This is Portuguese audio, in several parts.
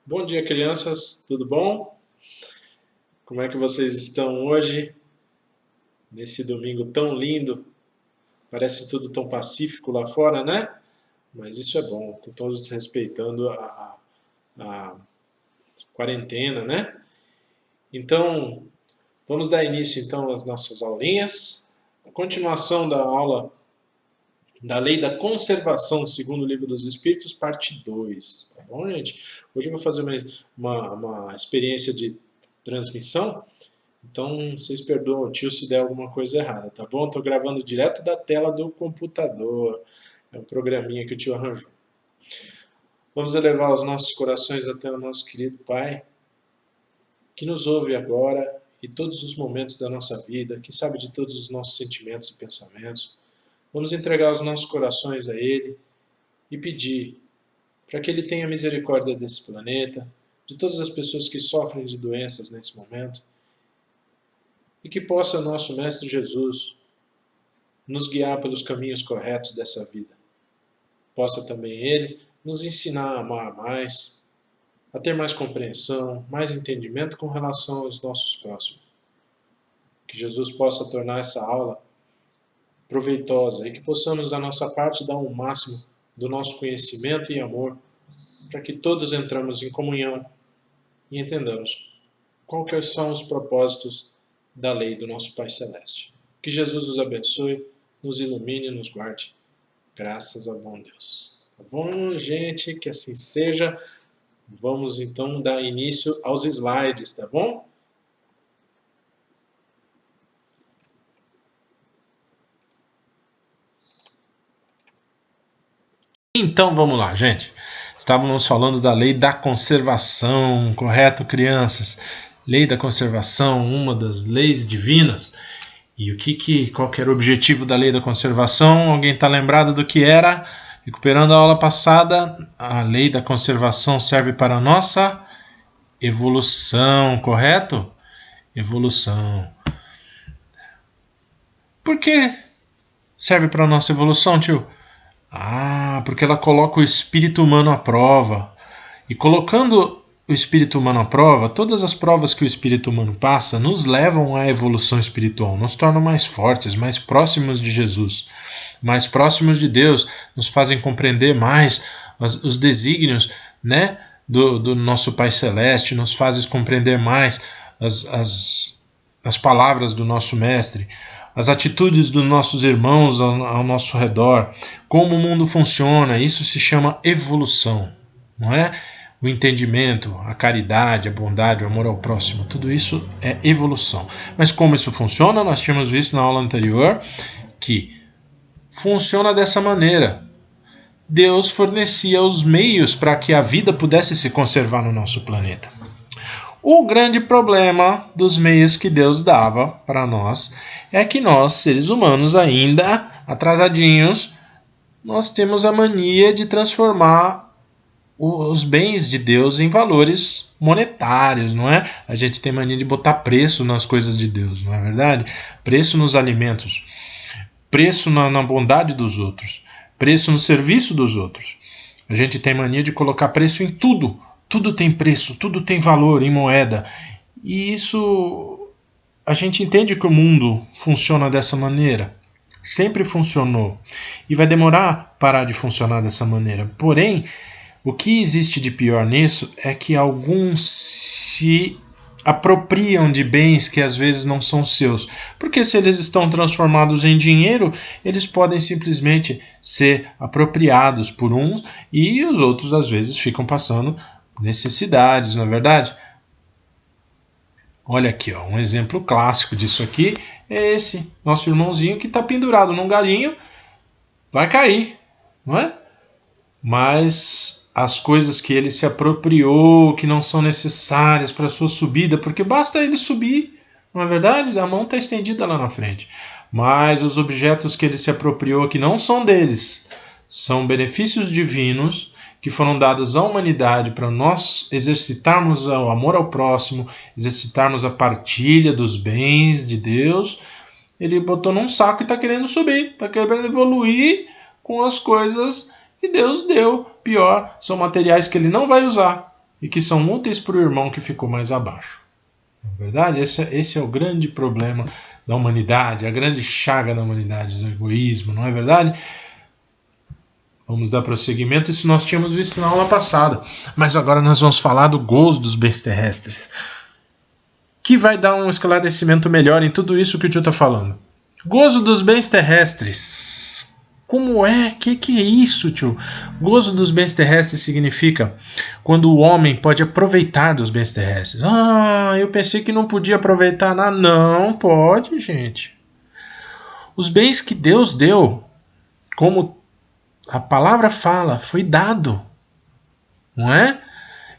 Bom dia, crianças, tudo bom? Como é que vocês estão hoje, nesse domingo tão lindo? Parece tudo tão pacífico lá fora, né? Mas isso é bom, estão todos respeitando a quarentena, né? Então, vamos dar início então às nossas aulinhas. A continuação da aula da Lei da Conservação, segundo o Livro dos Espíritos, parte 2. Tá bom, gente? Hoje eu vou fazer uma experiência de transmissão. Então, vocês perdoam o tio se der alguma coisa errada, tá bom? Estou gravando direto da tela do computador. É um programinha que o tio arranjou. Vamos elevar os nossos corações até o nosso querido Pai, que nos ouve agora e todos os momentos da nossa vida, que sabe de todos os nossos sentimentos e pensamentos. Vamos entregar os nossos corações a Ele e pedir para que Ele tenha misericórdia desse planeta, de todas as pessoas que sofrem de doenças nesse momento, e que possa nosso Mestre Jesus nos guiar pelos caminhos corretos dessa vida. Possa também Ele nos ensinar a amar mais, a ter mais compreensão, mais entendimento com relação aos nossos próximos. Que Jesus possa tornar essa aula proveitosa e que possamos, da nossa parte, dar o máximo do nosso conhecimento e amor para que todos entramos em comunhão e entendamos quais são os propósitos da lei do nosso Pai Celeste. Que Jesus nos abençoe, nos ilumine e nos guarde. Graças ao bom Deus. Tá bom, gente? Que assim seja. Vamos então dar início aos slides, tá bom? Então vamos lá, gente. Estávamos falando da lei da conservação, correto, crianças? Lei da conservação, uma das leis divinas. E qual que era o objetivo da lei da conservação? Alguém está lembrado do que era? Recuperando a aula passada, a lei da conservação serve para a nossa evolução, correto? Evolução. Por que serve para a nossa evolução, tio? Porque ela coloca o espírito humano à prova. E colocando o espírito humano à prova, todas as provas que o espírito humano passa nos levam à evolução espiritual, nos tornam mais fortes, mais próximos de Jesus, mais próximos de Deus, nos fazem compreender mais os desígnios, né, do nosso Pai Celeste, nos fazem compreender mais as palavras do nosso Mestre, as atitudes dos nossos irmãos ao nosso redor, como o mundo funciona. Isso se chama evolução, não é? O entendimento, a caridade, a bondade, o amor ao próximo, tudo isso é evolução. Mas como isso funciona? Nós tínhamos visto na aula anterior que funciona dessa maneira. Deus fornecia os meios para que a vida pudesse se conservar no nosso planeta. O grande problema dos meios que Deus dava para nós é que nós, seres humanos, ainda atrasadinhos, nós temos a mania de transformar os bens de Deus em valores monetários, não é? A gente tem mania de botar preço nas coisas de Deus, não é verdade? Preço nos alimentos, preço na bondade dos outros, preço no serviço dos outros. A gente tem mania de colocar preço em tudo. Tudo tem preço, tudo tem valor em moeda. E isso, a gente entende que o mundo funciona dessa maneira. Sempre funcionou. E vai demorar a parar de funcionar dessa maneira. Porém, o que existe de pior nisso é que alguns se apropriam de bens que às vezes não são seus. Porque se eles estão transformados em dinheiro, eles podem simplesmente ser apropriados por uns e os outros às vezes ficam passando necessidades, não é verdade? Olha aqui, ó, um exemplo clássico disso aqui é esse nosso irmãozinho que está pendurado num galinho, vai cair, não é? Mas as coisas que ele se apropriou, que não são necessárias para a sua subida, porque basta ele subir, não é verdade? A mão está estendida lá na frente. Mas os objetos que ele se apropriou, que não são deles, são benefícios divinos que foram dados à humanidade para nós exercitarmos o amor ao próximo, exercitarmos a partilha dos bens de Deus. Ele botou num saco e está querendo subir, está querendo evoluir com as coisas que Deus deu. Pior, são materiais que ele não vai usar. e que são úteis para o irmão que ficou mais abaixo. Na verdade, esse é o grande problema da humanidade, a grande chaga da humanidade, o egoísmo, não é verdade? Vamos dar prosseguimento, isso nós tínhamos visto na aula passada. Mas agora nós vamos falar do gozo dos bens terrestres, que vai dar um esclarecimento melhor em tudo isso que o tio está falando. Gozo dos bens terrestres. Como é? Que é isso, tio? Gozo dos bens terrestres significa quando o homem pode aproveitar dos bens terrestres. Ah, eu pensei que não podia aproveitar nada. Não, pode, gente. Os bens que Deus deu, como a palavra fala, foi dado. Não é?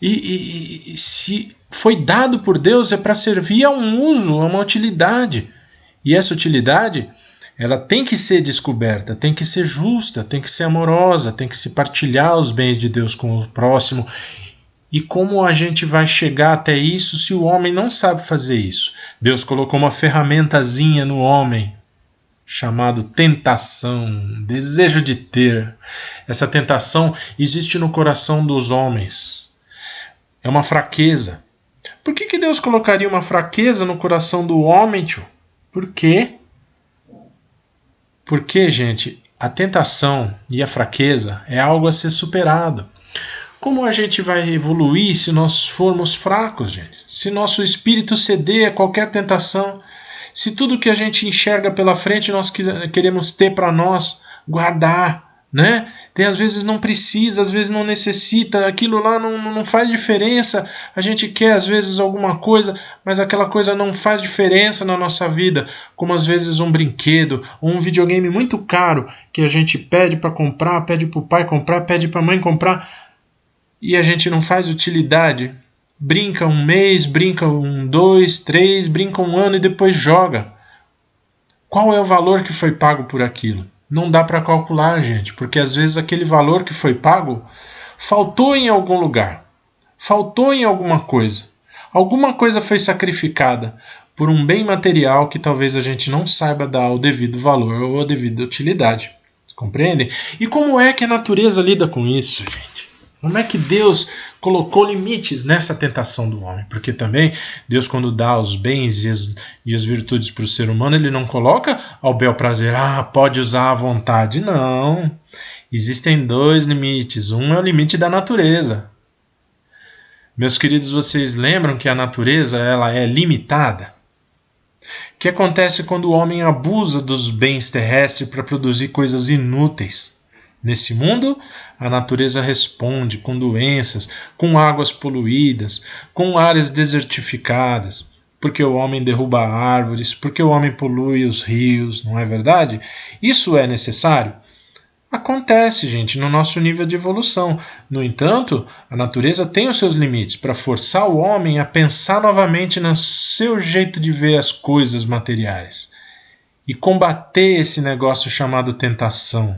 E se foi dado por Deus é para servir a um uso, a uma utilidade. E essa utilidade, ela tem que ser descoberta, tem que ser justa, tem que ser amorosa, tem que se partilhar os bens de Deus com o próximo. E como a gente vai chegar até isso se o homem não sabe fazer isso? Deus colocou uma ferramentazinha no homem, chamado tentação, desejo de ter. Essa tentação existe no coração dos homens. É uma fraqueza. Por que Deus colocaria uma fraqueza no coração do homem, tio? Por quê? Porque, gente, a tentação e a fraqueza é algo a ser superado. Como a gente vai evoluir se nós formos fracos, gente? Se nosso espírito ceder a qualquer tentação, se tudo que a gente enxerga pela frente nós queremos ter para nós, guardar, né? Às vezes não precisa, às vezes não necessita, aquilo lá não faz diferença, a gente quer às vezes alguma coisa, mas aquela coisa não faz diferença na nossa vida, como às vezes um brinquedo ou um videogame muito caro que a gente pede para comprar, pede para o pai comprar, pede para a mãe comprar e a gente não faz utilidade. Brinca um mês, brinca 2, 3, brinca um ano e depois joga. Qual é o valor que foi pago por aquilo? Não dá para calcular, gente, porque às vezes aquele valor que foi pago faltou em algum lugar, faltou em alguma coisa foi sacrificada por um bem material que talvez a gente não saiba dar o devido valor ou a devida utilidade. Compreendem? E como é que a natureza lida com isso, gente? Como é que Deus colocou limites nessa tentação do homem? Porque também Deus, quando dá os bens e as virtudes para o ser humano, ele não coloca ao bel prazer, pode usar à vontade. Não. Existem 2 limites. Um é o limite da natureza. Meus queridos, vocês lembram que a natureza ela é limitada? O que acontece quando o homem abusa dos bens terrestres para produzir coisas inúteis? Nesse mundo, a natureza responde com doenças, com águas poluídas, com áreas desertificadas, porque o homem derruba árvores, porque o homem polui os rios, não é verdade? Isso é necessário? Acontece, gente, no nosso nível de evolução. No entanto, a natureza tem os seus limites para forçar o homem a pensar novamente no seu jeito de ver as coisas materiais e combater esse negócio chamado tentação.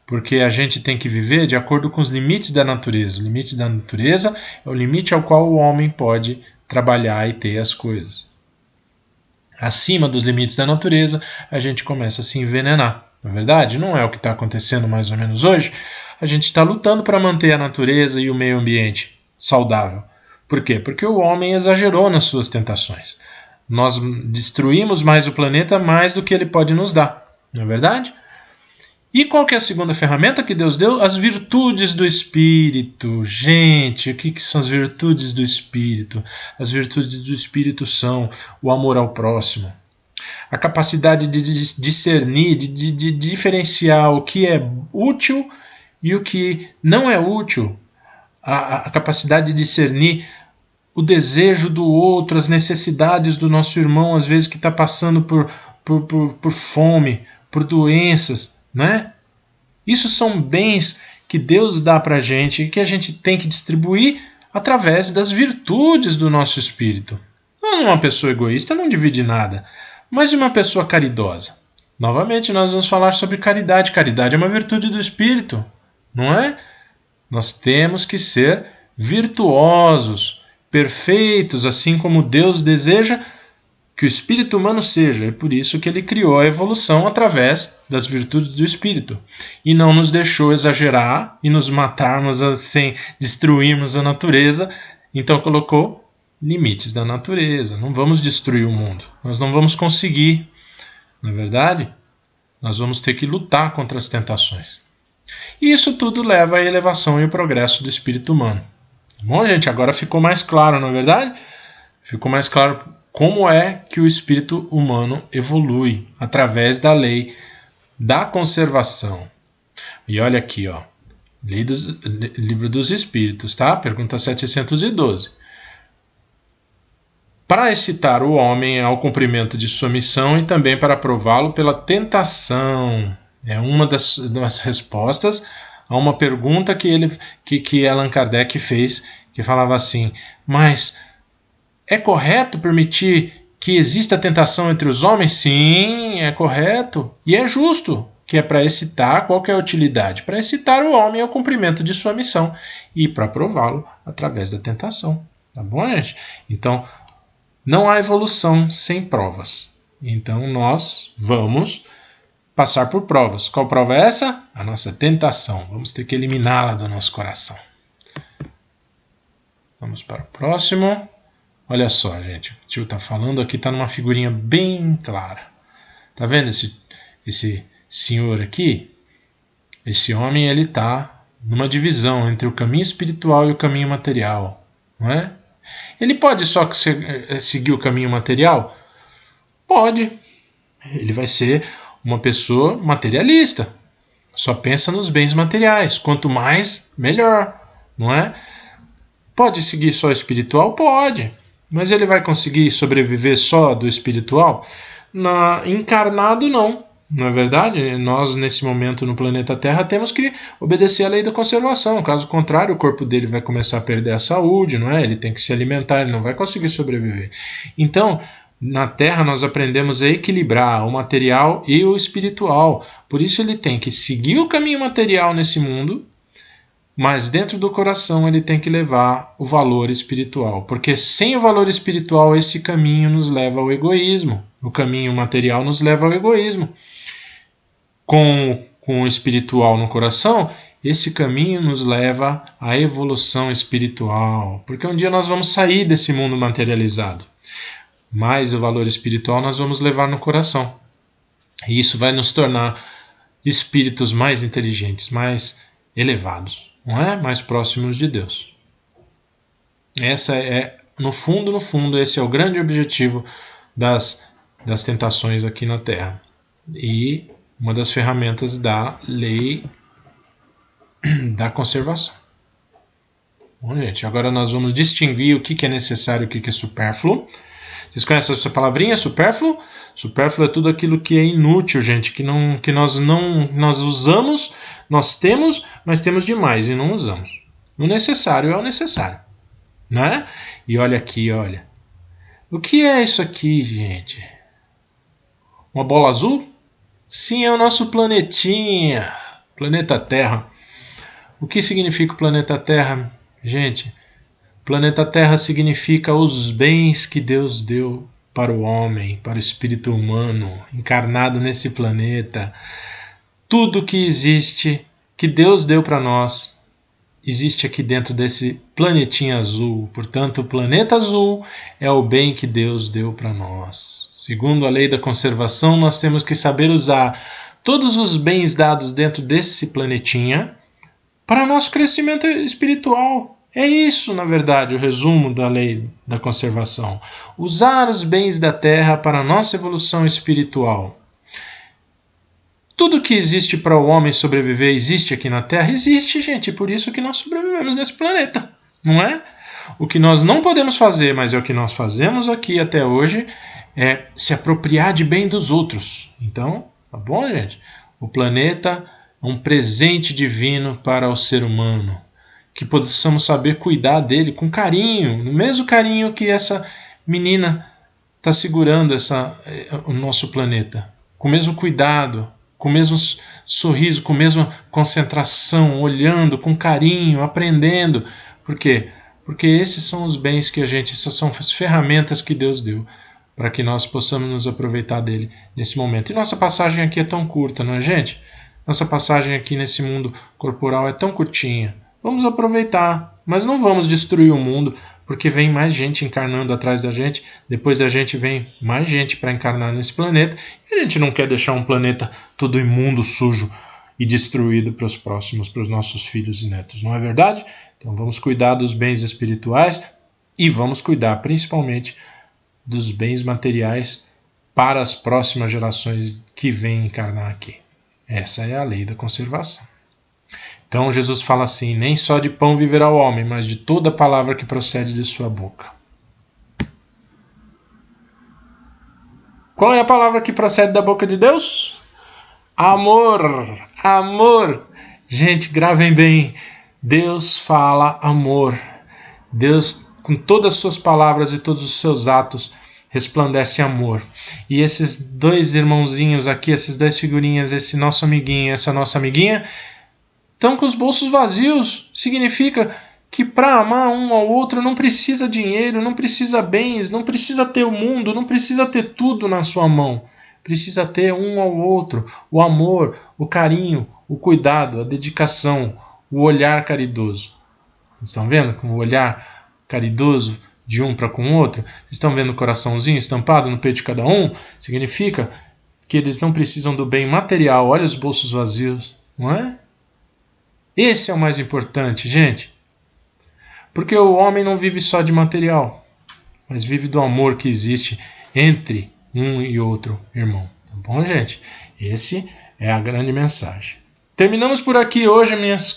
Porque a gente tem que viver de acordo com os limites da natureza. O limite da natureza é o limite ao qual o homem pode trabalhar e ter as coisas. Acima dos limites da natureza, a gente começa a se envenenar. Na verdade, não é o que está acontecendo mais ou menos hoje. A gente está lutando para manter a natureza e o meio ambiente saudável. Por quê? Porque o homem exagerou nas suas tentações. Nós destruímos mais o planeta mais do que ele pode nos dar. Não é verdade? E qual que é a segunda ferramenta que Deus deu? As virtudes do Espírito. Gente, o que são as virtudes do Espírito? As virtudes do Espírito são o amor ao próximo, a capacidade de discernir, de diferenciar o que é útil e o que não é útil, a capacidade de discernir o desejo do outro, as necessidades do nosso irmão, às vezes que está passando por fome, por doenças, né? Isso são bens que Deus dá para a gente e que a gente tem que distribuir através das virtudes do nosso espírito. Não, uma pessoa egoísta não divide nada, mas de uma pessoa caridosa. Novamente, nós vamos falar sobre caridade. Caridade é uma virtude do espírito, não é? Nós temos que ser virtuosos, perfeitos, assim como Deus deseja que o espírito humano seja. É por isso que ele criou a evolução através das virtudes do espírito. E não nos deixou exagerar e nos matarmos sem destruirmos a natureza. Então colocou limites da natureza. Não vamos destruir o mundo. Nós não vamos conseguir. Na verdade, nós vamos ter que lutar contra as tentações. E isso tudo leva à elevação e ao progresso do espírito humano. Bom, gente, agora ficou mais claro, não é verdade? Ficou mais claro como é que o espírito humano evolui através da lei da conservação. E olha aqui, ó, Livro dos Espíritos, tá? Pergunta 712. Para excitar o homem ao cumprimento de sua missão e também para prová-lo pela tentação. É uma das respostas a uma pergunta que Allan Kardec fez, que falava assim, mas é correto permitir que exista tentação entre os homens? Sim, é correto e é justo, que é para excitar, qual que é a utilidade? Para excitar o homem ao cumprimento de sua missão e para prová-lo através da tentação. Tá bom, gente? Então, não há evolução sem provas. Então, nós vamos passar por provas. Qual prova é essa? A nossa tentação. Vamos ter que eliminá-la do nosso coração. Vamos para o próximo. Olha só, gente. O tio está falando aqui, está numa figurinha bem clara. Tá vendo esse senhor aqui? Esse homem, ele está numa divisão entre o caminho espiritual e o caminho material. Não é? Ele pode só seguir o caminho material? Pode. Ele vai ser uma pessoa materialista. Só pensa nos bens materiais. Quanto mais, melhor. Não é? Pode seguir só o espiritual? Pode. Mas ele vai conseguir sobreviver só do espiritual? Encarnado, não. Não é verdade? Nós, nesse momento no planeta Terra, temos que obedecer à lei da conservação. Caso contrário, o corpo dele vai começar a perder a saúde, não é? Ele tem que se alimentar, ele não vai conseguir sobreviver. Então, na Terra, nós aprendemos a equilibrar o material e o espiritual. Por isso, ele tem que seguir o caminho material nesse mundo, mas dentro do coração ele tem que levar o valor espiritual. Porque sem o valor espiritual, esse caminho nos leva ao egoísmo. O caminho material nos leva ao egoísmo. Com o espiritual no coração, esse caminho nos leva à evolução espiritual. Porque um dia nós vamos sair desse mundo materializado. Mas o valor espiritual nós vamos levar no coração. E isso vai nos tornar espíritos mais inteligentes, mais elevados, não é? Mais próximos de Deus. Essa é, no fundo, esse é o grande objetivo das tentações aqui na Terra. E uma das ferramentas da lei da conservação. Bom, gente, agora nós vamos distinguir o que é necessário e o que é supérfluo. Vocês conhecem essa palavrinha, supérfluo? Supérfluo é tudo aquilo que é inútil, gente, que nós usamos, nós temos, mas temos demais e não usamos. O necessário é o necessário, né? E olha aqui, olha. O que é isso aqui, gente? Uma bola azul? Sim, é o nosso planetinha, planeta Terra. O que significa o planeta Terra, gente? Planeta Terra significa os bens que Deus deu para o homem, para o espírito humano, encarnado nesse planeta. Tudo que existe, que Deus deu para nós, existe aqui dentro desse planetinha azul. Portanto, o planeta azul é o bem que Deus deu para nós. Segundo a lei da conservação, nós temos que saber usar todos os bens dados dentro desse planetinha para nosso crescimento espiritual. É isso, na verdade, o resumo da lei da conservação. Usar os bens da Terra para a nossa evolução espiritual. Tudo que existe para o homem sobreviver existe aqui na Terra? Existe, gente. Por isso que nós sobrevivemos nesse planeta, não é? O que nós não podemos fazer, mas é o que nós fazemos aqui até hoje, é se apropriar de bem dos outros. Então, tá bom, gente? O planeta é um presente divino para o ser humano. Que possamos saber cuidar dele com carinho, no mesmo carinho que essa menina está segurando o nosso planeta. Com o mesmo cuidado, com o mesmo sorriso, com a mesma concentração, olhando com carinho, aprendendo. Por quê? Porque esses são os bens que essas são as ferramentas que Deus deu para que nós possamos nos aproveitar dele nesse momento. E nossa passagem aqui é tão curta, não é, gente? Nossa passagem aqui nesse mundo corporal é tão curtinha. Vamos aproveitar, mas não vamos destruir o mundo, porque vem mais gente encarnando atrás da gente, depois da gente vem mais gente para encarnar nesse planeta, e a gente não quer deixar um planeta todo imundo, sujo e destruído para os próximos, para os nossos filhos e netos, não é verdade? Então vamos cuidar dos bens espirituais e vamos cuidar principalmente dos bens materiais para as próximas gerações que vêm encarnar aqui. Essa é a lei da conservação. Então Jesus fala assim: nem só de pão viverá o homem, mas de toda palavra que procede de sua boca. Qual é a palavra que procede da boca de Deus? Amor, amor. Gente, gravem bem. Deus fala amor. Deus, com todas as suas palavras e todos os seus atos, resplandece amor. E esses dois irmãozinhos aqui, essas 10 figurinhas, esse nosso amiguinho, essa nossa amiguinha, estão com os bolsos vazios. Significa que para amar um ao outro não precisa dinheiro, não precisa bens, não precisa ter o mundo, não precisa ter tudo na sua mão. Precisa ter um ao outro, o amor, o carinho, o cuidado, a dedicação, o olhar caridoso. Vocês estão vendo como o olhar caridoso de um para com o outro? Vocês estão vendo o coraçãozinho estampado no peito de cada um? Significa que eles não precisam do bem material. Olha os bolsos vazios, não é? Esse é o mais importante, gente. Porque o homem não vive só de material, mas vive do amor que existe entre um e outro irmão. Tá bom, gente? Esse é a grande mensagem. Terminamos por aqui hoje, minhas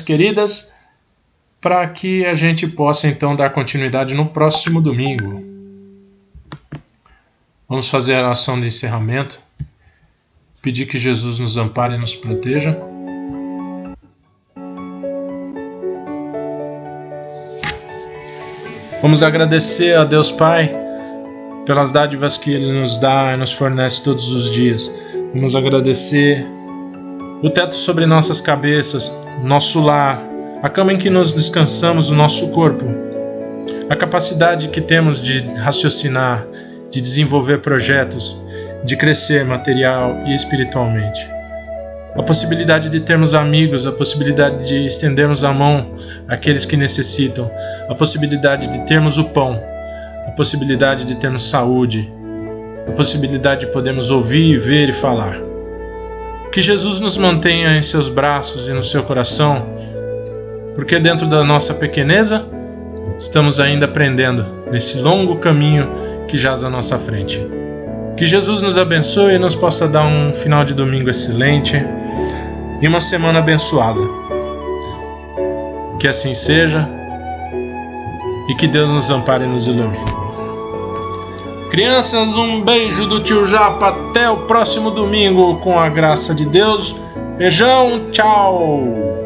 queridas, para que a gente possa então dar continuidade no próximo domingo. Vamos fazer a oração de encerramento, pedir que Jesus nos ampare e nos proteja. Vamos agradecer a Deus Pai pelas dádivas que Ele nos dá e nos fornece todos os dias. Vamos agradecer o teto sobre nossas cabeças, nosso lar, a cama em que nós descansamos, o nosso corpo, a capacidade que temos de raciocinar, de desenvolver projetos, de crescer material e espiritualmente. A possibilidade de termos amigos, a possibilidade de estendermos a mão àqueles que necessitam, a possibilidade de termos o pão, a possibilidade de termos saúde, a possibilidade de podermos ouvir, ver e falar. Que Jesus nos mantenha em seus braços e no seu coração, porque dentro da nossa pequeneza, estamos ainda aprendendo nesse longo caminho que jaz à nossa frente. Que Jesus nos abençoe e nos possa dar um final de domingo excelente e uma semana abençoada. Que assim seja e que Deus nos ampare e nos ilumine. Crianças, um beijo do tio Japa. Até o próximo domingo, com a graça de Deus. Beijão, tchau!